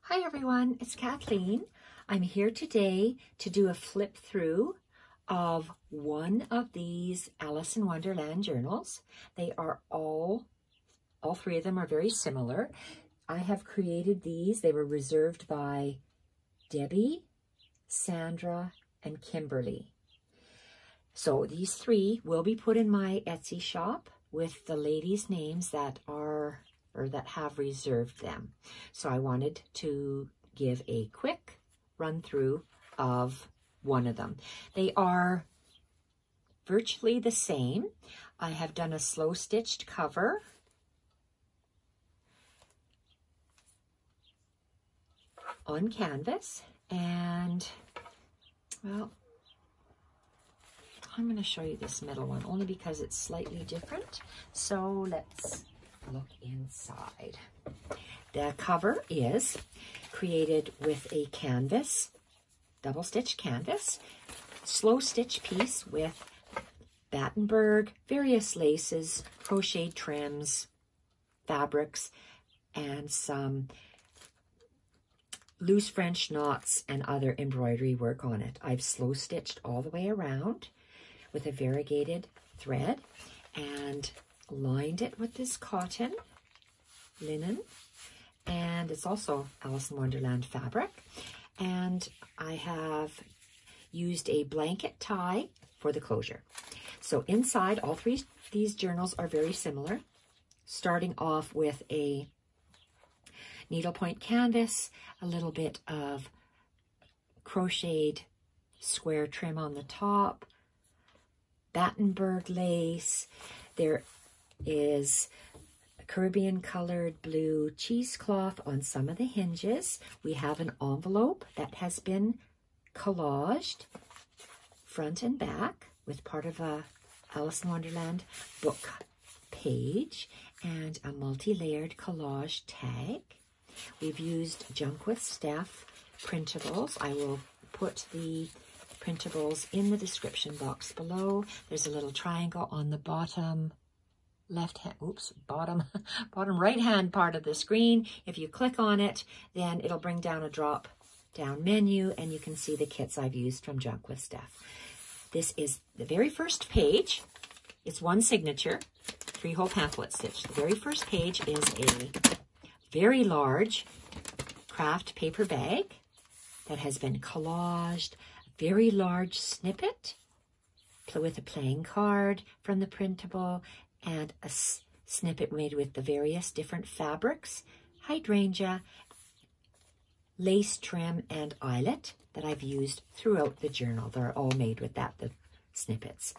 Hi everyone, it's Kathleen. I'm here today to do a flip through of one of these Alice in Wonderland journals. They are all three of them are very similar. I have created these. They were reserved by Debbie, Sandra, and Kimberly. So these three will be put in my Etsy shop with the ladies' names that have reserved them. So I wanted to give a quick run through of one of them. They are virtually the same. I have done a slow stitched cover. On canvas, and well, I'm going to show you this middle one only because it's slightly different. So let's look inside. The cover is created with a canvas, double stitch canvas, slow stitch piece with Battenberg, various laces, crochet trims, fabrics, and some loose French knots and other embroidery work on it. I've slow stitched all the way around with a variegated thread and lined it with this cotton linen, and it's also Alice in Wonderland fabric. And I have used a blanket tie for the closure. So inside, all three these journals are very similar, starting off with a needlepoint canvas, a little bit of crocheted square trim on the top, Battenberg lace. There is Caribbean colored blue cheesecloth on some of the hinges. We have an envelope that has been collaged front and back with part of a Alice in Wonderland book page and a multi-layered collage tag. We've used Junk with Steph printables. I will put the printables in the description box below. There's a little triangle on the bottom bottom right hand part of the screen. If you click on it, then it'll bring down a drop down menu and you can see the kits I've used from Junk with Steph. This is the very first page. It's one signature, 3-hole pamphlet stitch. The very first page is a very large craft paper bag that has been collaged, a very large snippet with a playing card from the printable, and a snippet made with the various different fabrics, hydrangea, lace trim, and eyelet that I've used throughout the journal. They're all made with that, the snippets.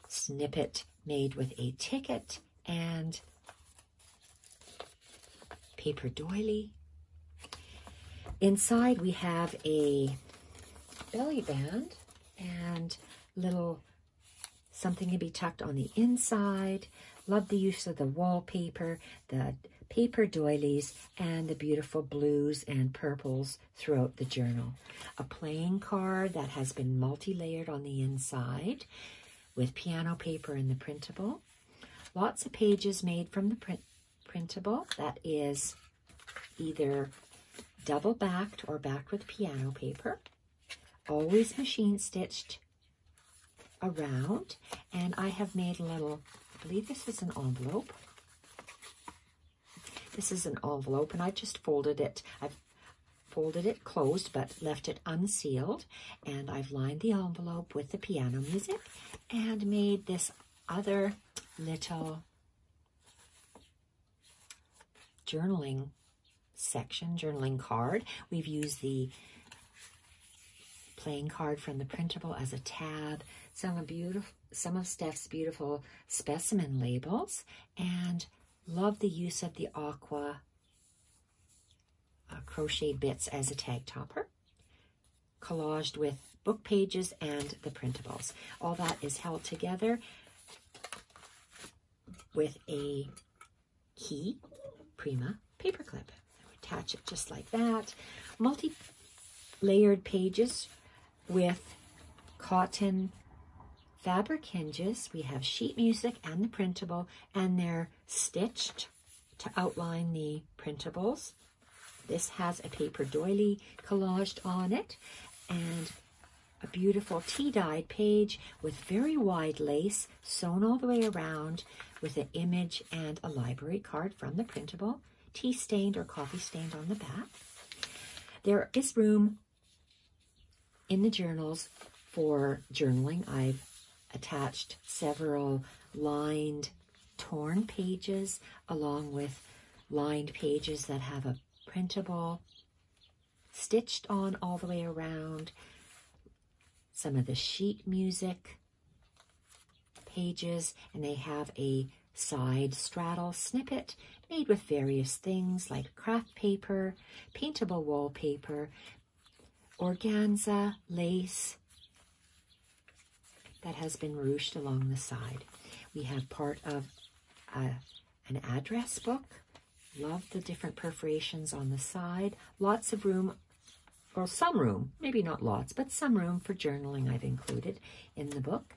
Snippet made with a ticket and paper doily. Inside we have a belly band and little something to be tucked on the inside. Love the use of the wallpaper, the paper doilies, and the beautiful blues and purples throughout the journal. A playing card that has been multi-layered on the inside with piano paper in the printable. Lots of pages made from the printable that is either double backed or backed with piano paper. Always machine stitched around, and I have made a little, I believe this is an envelope. This is an envelope, and I just folded it. I've folded it closed, but left it unsealed, and I've lined the envelope with the piano music and made this other little journaling section, journaling card. We've used the playing card from the printable as a tab, some of Steph's beautiful specimen labels, and love the use of the aqua crocheted bits as a tag topper, collaged with book pages and the printables. All that is held together with a Key Prima paperclip. Attach it just like that. Multi-layered pages with cotton fabric hinges. We have sheet music and the printable, and they're stitched to outline the printables. This has a paper doily collaged on it and a beautiful tea-dyed page with very wide lace sewn all the way around with an image and a library card from the printable, tea-stained or coffee-stained on the back. There is room in the journals for journaling. I've attached several lined, torn pages along with lined pages that have a printable stitched on all the way around. Some of the sheet music pages, and they have a side straddle snippet made with various things like craft paper, paintable wallpaper, organza, lace that has been ruched along the side. We have part of an address book. Love the different perforations on the side. Lots of room, or some room, maybe not lots, but some room for journaling I've included in the book.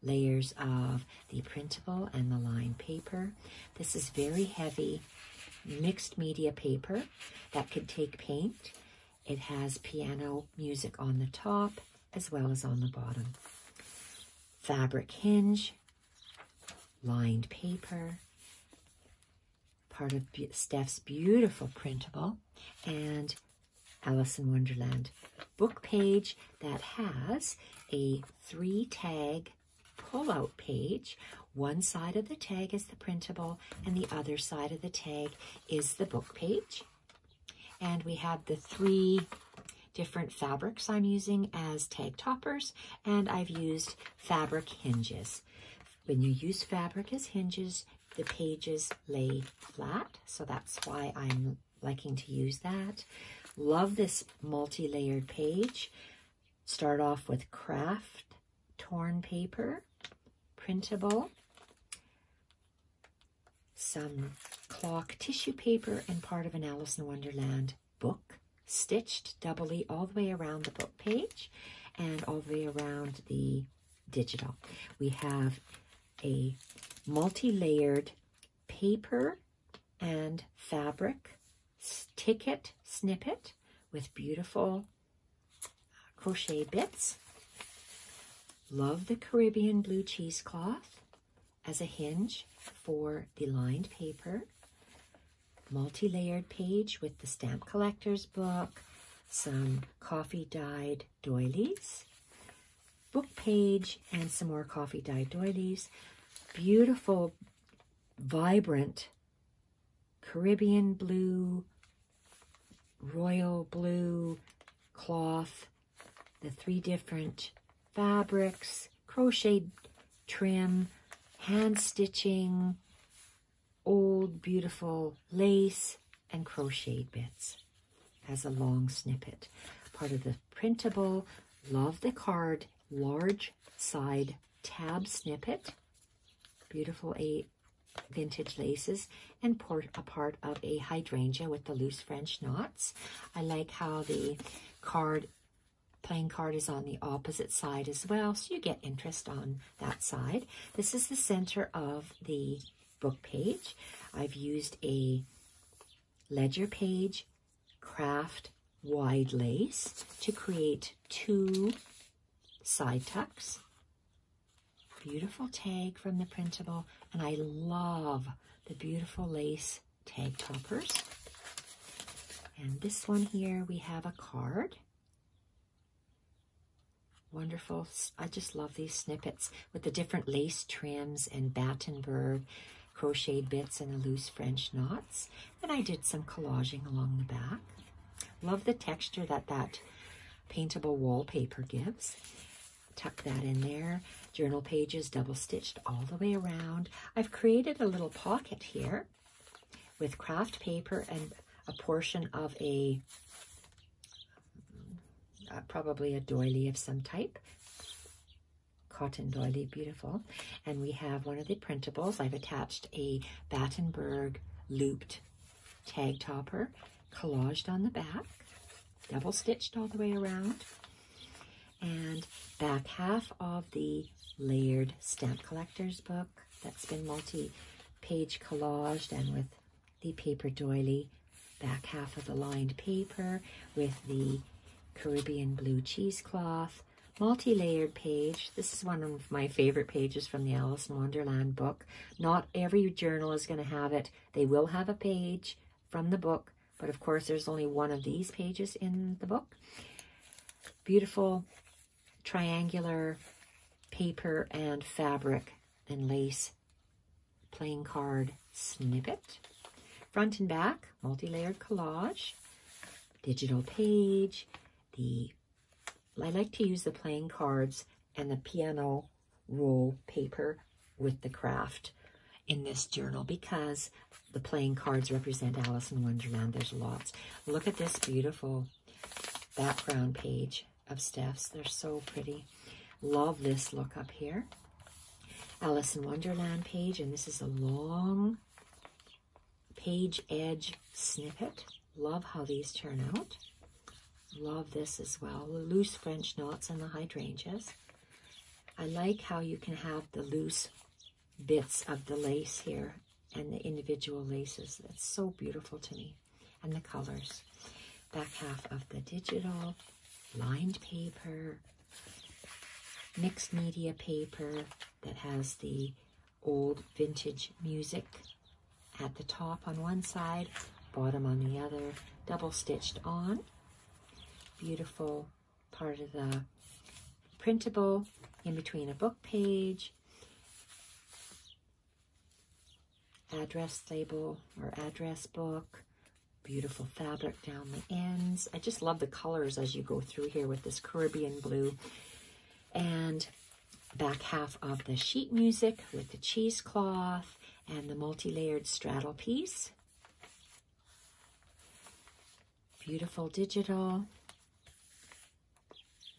Layers of the printable and the lined paper. This is very heavy mixed media paper that could take paint. It has piano music on the top as well as on the bottom. Fabric hinge, lined paper, part of Steph's beautiful printable, and Alice in Wonderland book page that has a 3-tag pull-out page. One side of the tag is the printable and the other side of the tag is the book page. And we have the 3 different fabrics I'm using as tag toppers, and I've used fabric hinges. When you use fabric as hinges, the pages lay flat, so that's why I'm liking to use that. Love this multi-layered page. Start off with craft torn paper, printable, some clock tissue paper, and part of an Alice in Wonderland book, stitched doubly all the way around the book page and all the way around the digital. We have a multi-layered paper and fabric ticket snippet with beautiful crochet bits. Love the Caribbean blue cheesecloth as a hinge for the lined paper. Multi-layered page with the Stamp Collector's book, some coffee-dyed doilies, book page, and some more coffee-dyed doilies. Beautiful, vibrant Caribbean blue, royal blue cloth, the 3 different fabrics, crochet trim, hand stitching, old beautiful lace, and crocheted bits as a long snippet. Part of the printable. Love the card, large side tab snippet, beautiful vintage laces, and a part of a hydrangea with the loose French knots. I like how the plain card is on the opposite side as well, so you get interest on that side. This is the center of the book page. I've used a ledger page craft wide lace to create 2 side tucks. Beautiful tag from the printable, and I love the beautiful lace tag toppers. And this one here, we have a card. Wonderful. I just love these snippets with the different lace trims and Battenberg crocheted bits and the loose French knots. And I did some collaging along the back. Love the texture that paintable wallpaper gives. Tuck that in there. Journal pages double stitched all the way around. I've created a little pocket here with craft paper and a portion of probably a doily of some type. Cotton doily, beautiful. And we have one of the printables. I've attached a Battenberg looped tag topper, collaged on the back, double stitched all the way around. And back half of the layered Stamp Collector's book that's been multi-page collaged and with the paper doily Back half of the lined paper with the Caribbean blue cheesecloth. Multi-layered page. This is one of my favorite pages from the Alice in Wonderland book. Not every journal is going to have it. They will have a page from the book, but of course there's only one of these pages in the book. Beautiful triangular paper and fabric and lace playing card snippet. Front and back, multi-layered collage, digital page. I like to use the playing cards and the piano roll paper with the craft in this journal because the playing cards represent Alice in Wonderland. There's lots. Look at this beautiful background page of Steph's. They're so pretty. Love this look up here. Alice in Wonderland page, and this is a long page edge snippet. Love how these turn out. Love this as well. The loose French knots and the hydrangeas. I like how you can have the loose bits of the lace here and the individual laces. That's so beautiful to me. And the colors. Back half of the digital, lined paper, mixed media paper that has the old vintage music at the top on one side, bottom on the other, double stitched on. Beautiful part of the printable in between a book page, address label or address book, beautiful fabric down the ends. I just love the colors as you go through here with this Caribbean blue. And back half of the sheet music with the cheesecloth and the multi-layered straddle piece. Beautiful digital.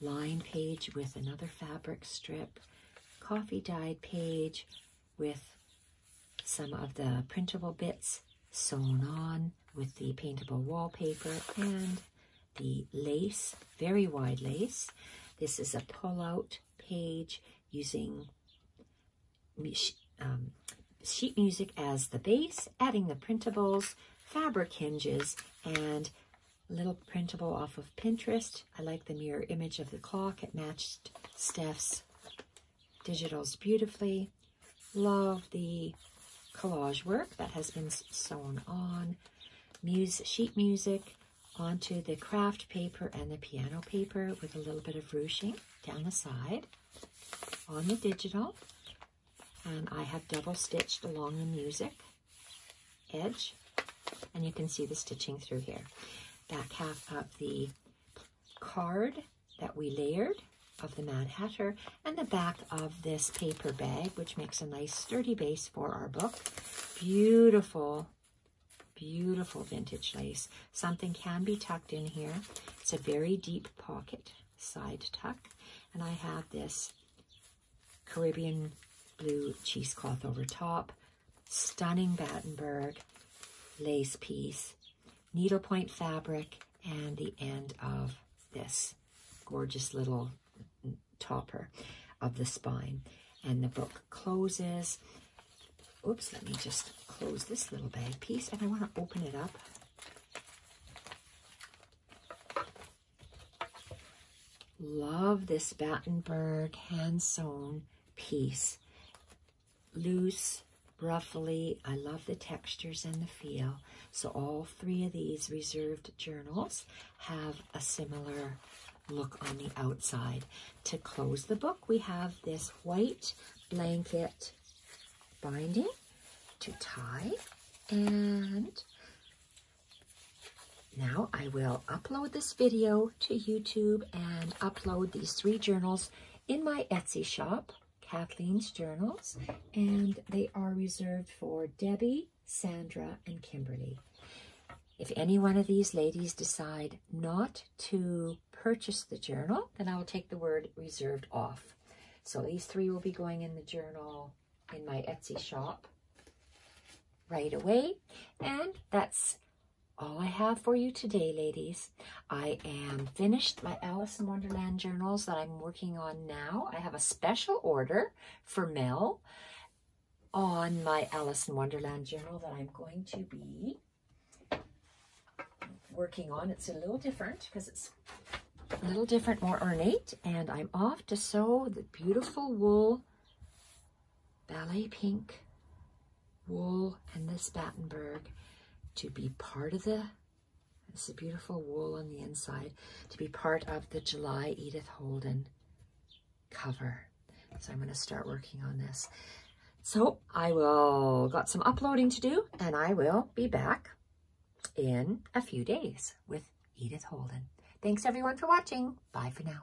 Lined page with another fabric strip, coffee dyed page with some of the printable bits sewn on with the paintable wallpaper and the lace, very wide lace. This is a pull-out page using sheet music as the base, adding the printables, fabric hinges, and little printable off of Pinterest. I like the mirror image of the clock. It matched Steph's digitals beautifully. Love the collage work that has been sewn on. Sheet music onto the craft paper and the piano paper with a little bit of ruching down the side on the digital. And I have double stitched along the music edge. And you can see the stitching through here. Back half of the card that we layered of the Mad Hatter, and the back of this paper bag, which makes a nice sturdy base for our book. Beautiful, beautiful vintage lace. Something can be tucked in here. It's a very deep pocket side tuck, and I have this Caribbean blue cheesecloth over top. Stunning Battenberg lace piece. Needlepoint fabric, and the end of this gorgeous little topper of the spine. And the book closes. Oops, let me just close this little bag piece, and I want to open it up. Love this Battenberg hand-sewn piece. Loose, ruffly. I love the textures and the feel. So all three of these reserved journals have a similar look on the outside. To close the book, we have this white blanket binding to tie. And now I will upload this video to YouTube and upload these three journals in my Etsy shop, Kathleen's Journals, and they are reserved for Debbie, Sandra, and Kimberly. If any one of these ladies decide not to purchase the journal, then I will take the word reserved off. So these three will be going in the journal in my Etsy shop right away. And that's all I have for you today, ladies. I am finished my Alice in Wonderland journals that I'm working on now. I have a special order for Mel on my Alice in Wonderland journal that I'm going to be working on. It's a little different because it's a little different, more ornate. And I'm off to sew the beautiful wool, ballet pink wool, and this Battenberg to be part of the, this is beautiful wool on the inside, to be part of the July Edith Holden cover. So I'm going to start working on this. So I will, got some uploading to do, and I will be back in a few days with Edith Holden. Thanks everyone for watching. Bye for now.